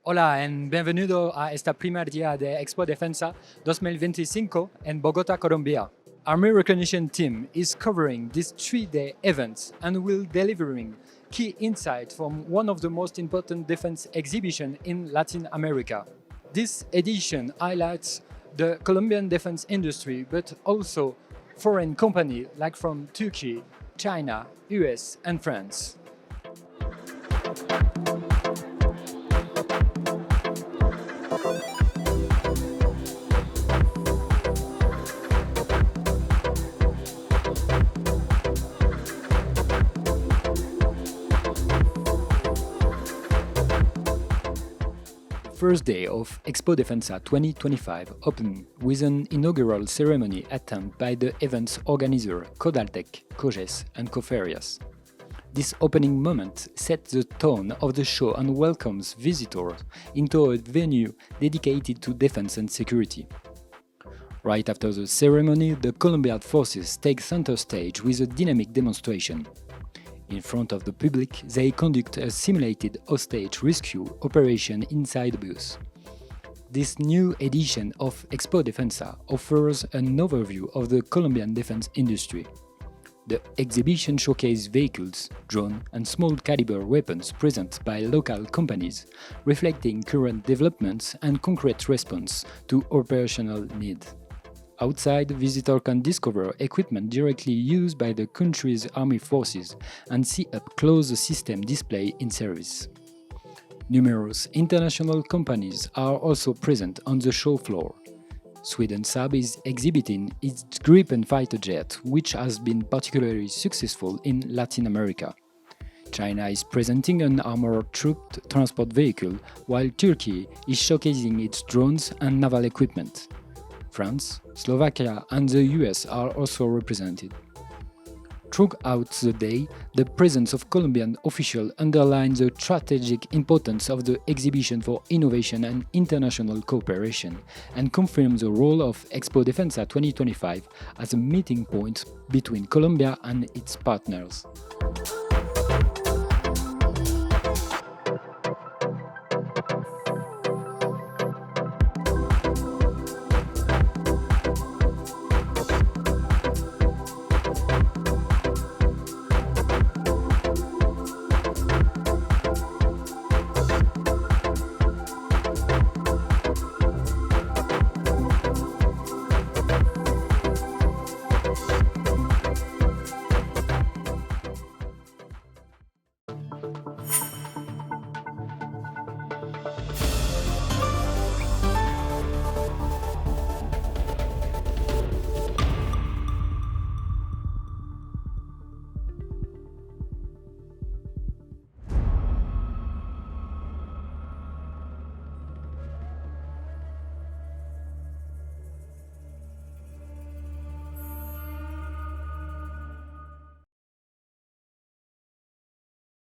Hola y bienvenido a este primer día de ExpoDefensa 2025 en Bogotá, Colombia. Army Recognition Team is covering this 3-day event and will delivering key insights from one of the most important defense exhibitions in Latin America. This edition highlights the Colombian defense industry, but also foreign companies like from Turkey, China, US and France. First day of ExpoDefensa 2025 opened with an inaugural ceremony attended by the event's organizer Codaltec, COGES and Coferias. This opening moment sets the tone of the show and welcomes visitors into a venue dedicated to defense and security. Right after the ceremony, the Colombian forces take center stage with a dynamic demonstration. In front of the public, they conduct a simulated hostage rescue operation inside a bus. This new edition of ExpoDefensa offers an overview of the Colombian defense industry. The exhibition showcases vehicles, drones, and small-caliber weapons present by local companies, reflecting current developments and concrete response to operational needs. Outside, visitors can discover equipment directly used by the country's army forces and see up close the system display in service. Numerous international companies are also present on the show floor. Sweden Saab is exhibiting its Gripen fighter jet, which has been particularly successful in Latin America. China is presenting an armored troop transport vehicle, while Turkey is showcasing its drones and naval equipment. France, Slovakia and the US are also represented. Throughout the day, the presence of Colombian officials underlines the strategic importance of the exhibition for innovation and international cooperation and confirms the role of ExpoDefensa 2025 as a meeting point between Colombia and its partners.